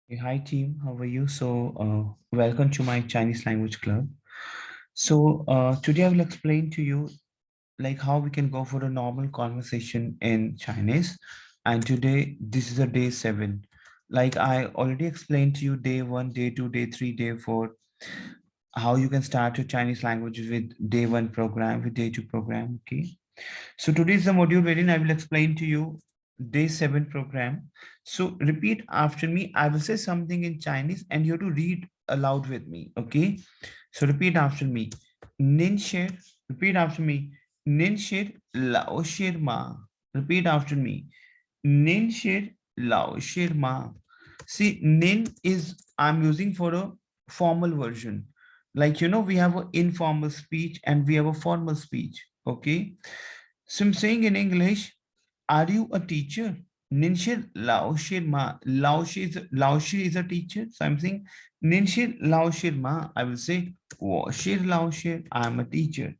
Hey, hi team, how are you? Welcome to my Chinese language club. Today I will explain to you like how we can go for a normal conversation in Chinese. And today this is a day 7. Like I already explained to you day 1, day 2, day 3, day 4, how you can start your Chinese language with day 1 program, with day 2 program. Okay. So today is the module wherein I will explain to you day 7 program. So repeat after me. I will say something in Chinese and you have to read aloud with me. Okay. So repeat after me. Nin shir. Repeat after me. Nin shir lao shir ma. Repeat after me. Nin shir lao shir ma. See, nin is I'm using for a formal version. Like we have an informal speech and we have a formal speech. Okay. So I'm saying in English, are you a teacher? Ninshir Laoshir Ma. Laoshir is a teacher. So I'm saying Ninshir Laoshir Ma. I will say Washir Laoshir. I am a teacher.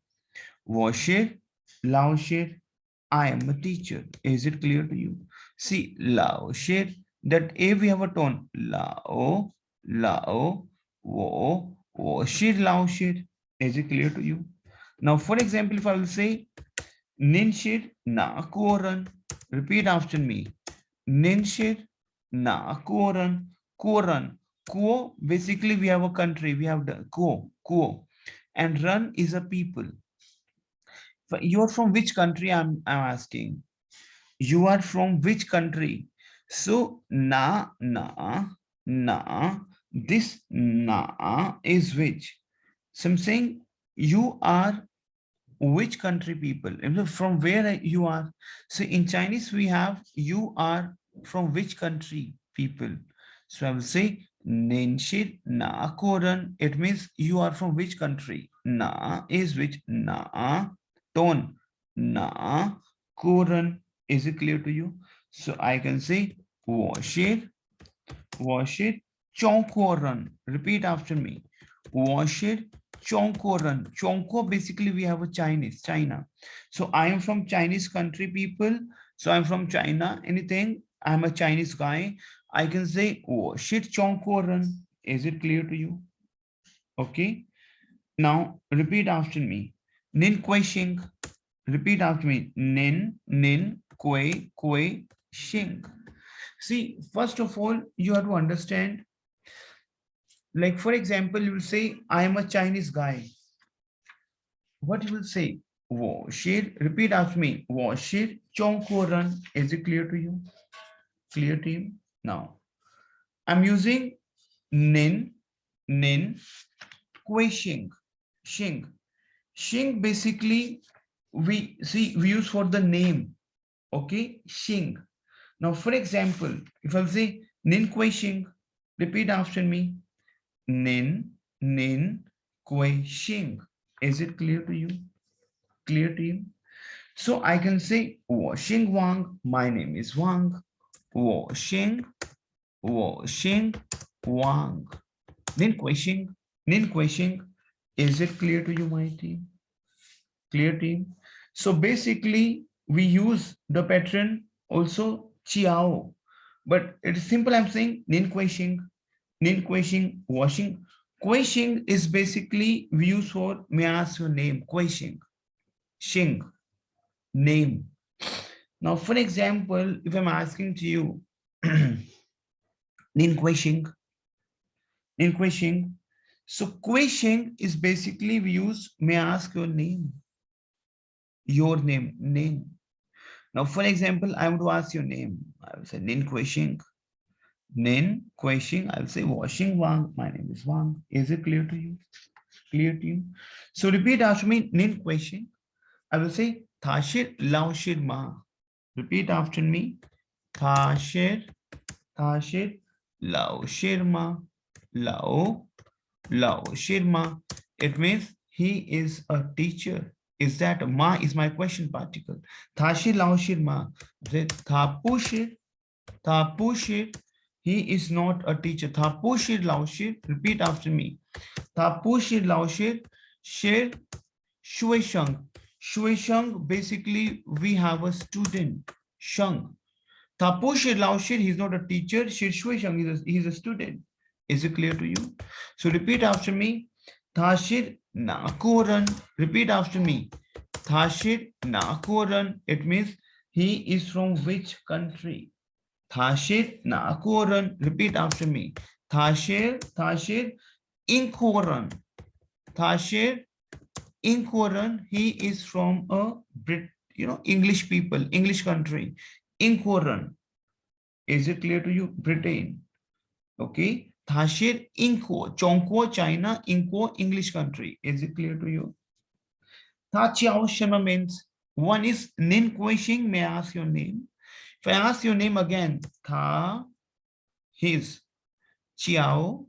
Washir Laoshir. I am a teacher. Is it clear to you? See, Laoshir. That A we have a tone. Lao, Washir Laoshir. Is it clear to you? Now, for example, if I will say Ninshir na koran. Repeat after me. Ninshir na koran. Koran. Kuo, basically we have a country. We have the Kuo. And run is a people. You're from which country? I'm asking. You are from which country? So na. This na is which? So I'm saying you are which country people, from where you are. So in Chinese we have you are from which country people. So I will say Nenshir na koran. It means you are from which country. Na is which. Na tone. Na koran. Is it clear to you? So I can say wash it chonkoran. Repeat after me. Wash it chonkoran. Chonko, basically we have a Chinese, China. So I am from Chinese country people. So I'm from China. Anything, I'm a Chinese guy. I can say wash it chonkoran. Is it clear to you? Okay. Now repeat after me. Nin Kuei Shing. Repeat after me. Nin Kuei Shing. See, first of all, you have to understand, like for example, you will say, I am a Chinese guy. What you will say? Shir. Repeat after me. Shir Chongko run. Is it clear to you? Clear to you? Now, I'm using nin, kui shing. Shing. Shing basically we use for the name. Okay? Shing. Now, for example, if I say nin kui shing, repeat after me. Nin Kuei Xing. Is it clear to you? Clear to you? So I can say Xing Wang. My name is Wang. Xing Wang. Nin Kuei Xing. Is it clear to you, my team? Clear team? So basically, we use the pattern also Chiao. But it's simple. I'm saying Nin Kuei Xing. Nin Kuishing, washing. Kuishing is basically we use for may I ask your name? Kuishing. Shing. Name. Now, for example, if I'm asking to you, Nin Kuishing, Nin Kuishing. So Kuishing is basically we use may I ask your name? Your name. Now, for example, I want to ask your name. I will say Nin Kuishing. Nin Kuishing. I will say washing Wang. My name is Wang. Is it clear to you? Clear to you? So repeat after me, Nin question. I will say Thashir Laoshir Ma. Repeat after me. Thashir Laoshir Ma. Laoshir Ma. It means he is a teacher. Is that Ma is my question particle. Thashir Laoshir Ma. Thapushir. He is not a teacher. Thapushir Laoshir. Repeat after me. Thapushir Laoshir. Shir Shui Shang. Shui Shang, basically, we have a student. Shang. Tapushir Laoshir, he's not a teacher. Shir Shuishang, he's a student. Is it clear to you? So repeat after me. Thashir Nakoran. Repeat after me. Thashir Nakoran. It means he is from which country? Thashir Nakoran. Repeat after me. Thashir Inkoran. Thashir Inkoran. He is from a English people, English country. Inkoran. Is it clear to you? Britain. Okay. Thashir Inko. Chongko, China. Inko, English country. Is it clear to you? Tha Chiao Shema means one is Nin Kuishing. May I ask your name? If I ask your name again, Tha, his, Chiao.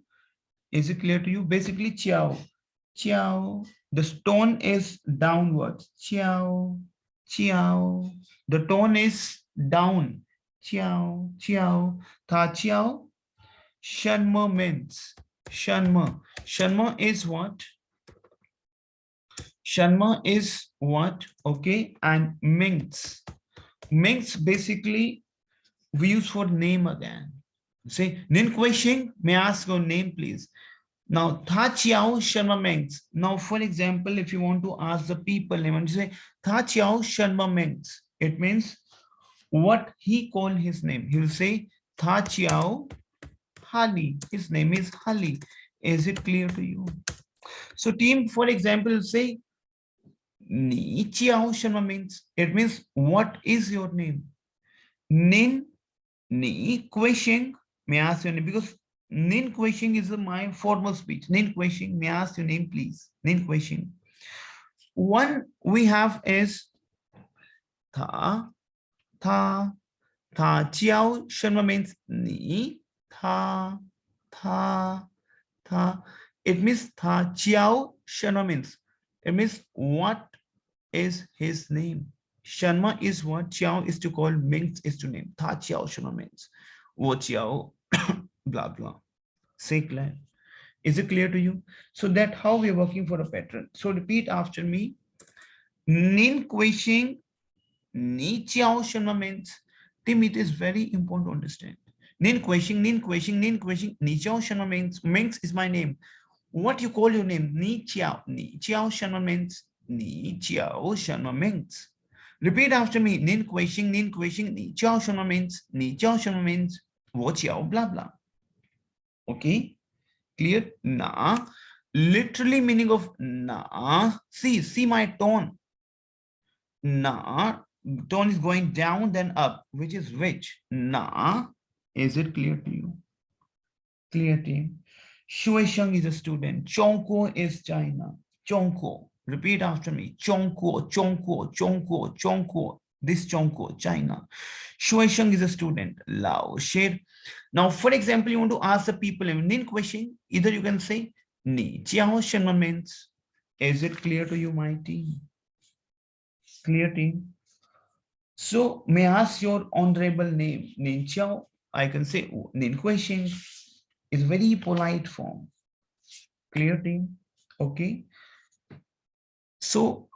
Is it clear to you? Basically, Chiao. Chiao. The tone is downwards. Chiao. Chiao. The tone is down. Chiao. Chiao. Tha Chiao. Shanma means Shanma. Shanma is what? Shanma is what? Okay. And Minx. Minx basically we use for name again. Say Nin Kuishing, may I ask your name, please? Now Tha Chiao Shanma Minx. Now, for example, if you want to ask the people name and you say Tha Chiao Shanma Minx, it means what he called his name. He will say Tha Chiao Hali. His name is Hali. Is it clear to you? So team, for example, say Ni Chiao Sharma means it means what is your name? Nin Ni Kuishing. May I ask your name? Because Nin Kuishing is my formal speech. Nin Kuishing. May I ask your name, please? Nin Kuishing. One we have is Tha Tha Tha Chiao Sharma means Ni Tha Tha Tha. It means Tha Chiao Sharma means it means what is his name. Sharma is what? Chiao is to call, Minx is to name. Tha Chiao Sharma means Wo Chiao blah blah. Say clear. Is it clear to you? So that how we are working for a pattern. So repeat after me. Nin Kuishing Ni Chiao Sharma means, Tim, it is very important to understand. Nin Kuishing, Nin Kuishing, Nin Kuishing, Ni Chiao Sharma means Minx is my name. What you call your name? Ni Chiao Sharma means Ni Chiao Sharma means. Repeat after me. Nin Kuishing, Ni Chiao Sharma means Ni Chiao Sharma means Wo Chiao blah blah. Okay, clear? Na, literally meaning of na. See my tone. Na, tone is going down then up, which is which? Na. Is it clear to you? Clear, team? Shuisheng is a student. Chongko is China. Chongko. Repeat after me. Chongko, Chongko, Chongko, Chongko. This Chongko, China. Shuisheng is a student. Lao Shir. Now, for example, you want to ask the people in Nin question. Either you can say Ni Jiao Shenma means. Is it clear to you, my team? Clear, team? So, may I ask your honorable name? Nin Jiao. I can say Nin question. Is very polite form. Clear, team? Okay. So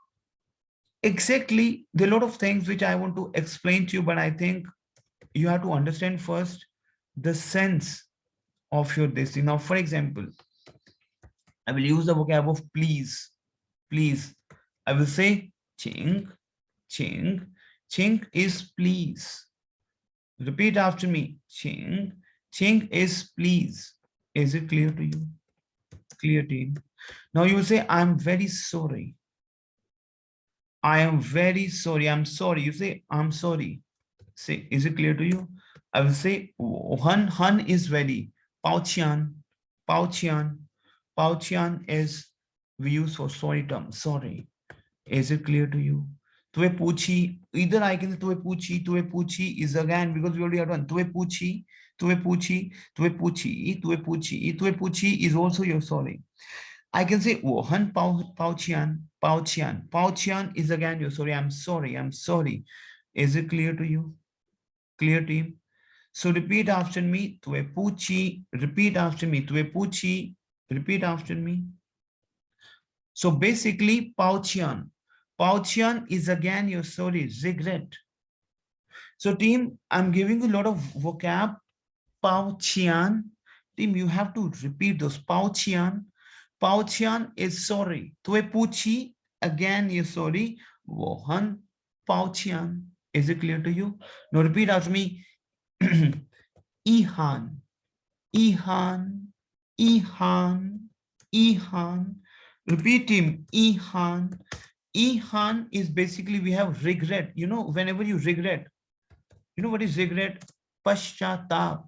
exactly there are a lot of things which I want to explain to you, but I think you have to understand first the sense of your this. Now, for example, I will use the vocab of please. Please. I will say ching, ching. Ching is please. Repeat after me. Ching. Ching is please. Is it clear to you? Clear, team? Now you will say, I'm very sorry. I am very sorry. I'm sorry. You say, I'm sorry. Say, is it clear to you? I will say, Han is very. Pauchian. Pauchian. Pauchian is we use for sorry term. Sorry. Is it clear to you? Tue puchi. Either I can say tue puchi. Tue puchi is again because we already have done. Tue puchi. Tue puchi. Tue puchi. Tue puchi. Tue puchi is also your sorry. I can say Wohan Pauchian. Pauchian. Pauchian is again your sorry. I'm sorry. I'm sorry. Is it clear to you? Clear, team? So repeat after me. Tue puchi. Repeat after me. Tue puchi. Repeat after me. So basically, Pauchian. Pauchian is again your sorry, regret. So team, I'm giving you a lot of vocab. Pao Qian. Team, you have to repeat those. Pao Qian. Pao Qian is sorry. Tue Puchi, again you're sorry. Wohan Pao Qian. Is it clear to you? Now repeat after me. Ihan. Ihan. Ihan. Ihan. Repeat team. Ihan. Ihan is basically we have regret. You know, whenever you regret, you know what is regret? Paschatap.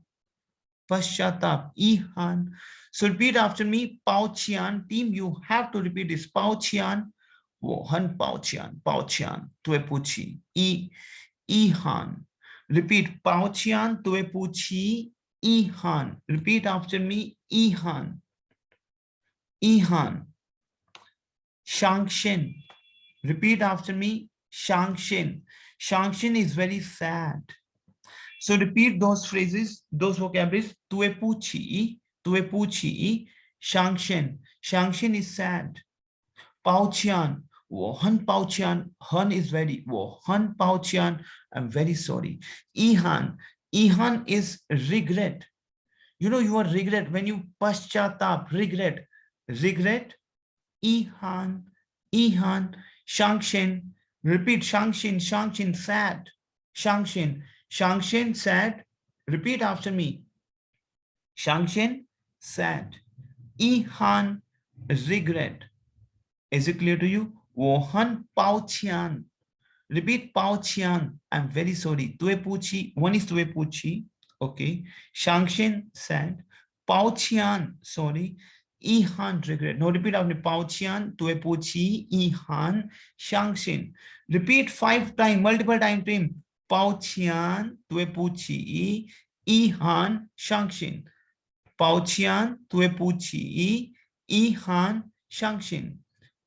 Paschatap. Ihan. So repeat after me. Pao Qian. Team, you have to repeat this. Pao Qian. Wohan Pao Qian. Pao Qian. Tuepuchi. Ihan. Repeat. Pao Qian. Tuepuchi. Ihan. Repeat after me. Ihan. Ihan. Shangshin. Repeat after me. Shangshin. Shangshin is very sad. So repeat those phrases, those vocabularies. Tuepuchi, tuepuchi, shangshen. Shangshen is sad. Pauchian, wohan pauchian. Han is very, wohan pauchian. I'm very sorry. Ihan, ihan is regret. You know, you are regret when you paschatap, regret. Regret, ihan, ihan, shangshen. Repeat shangshin, shangshin, sad. Shangshin, shangshin, sad. Repeat after me. Shangshin, sad. Ihan, regret. Is it clear to you? Wohan Pauchian. Repeat Pauchian. I'm very sorry. Tuepuchi. One is Tuepuchi. Okay. Shangshin, sad. Pauchian. Sorry. Ihan, regret. No, repeat after me. Pauchian, Tuepuchi, Ihan, Shangshin. Repeat 5 times, multiple time team. Pauchian, Tuepuchi, Ihan, Shangshin. Pauchian, Tuepuchi, Ihan, Shangshin.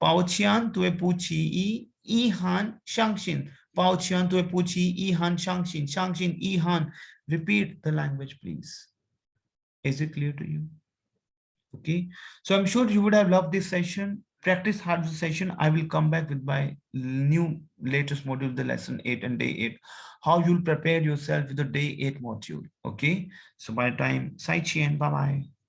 Pauchian, Tuepuchi, Ihan, Shangshin. Pauchian, Tuepuchi, Ihan, Shangshin. Shangshin, Ihan. Repeat the language, please. Is it clear to you? Okay. So I'm sure you would have loved this session. Practice hard this session. I will come back with my new latest module, the lesson 8 and day 8. How you'll prepare yourself with the day 8 module. Okay. So by the time, Sai Chien, bye bye.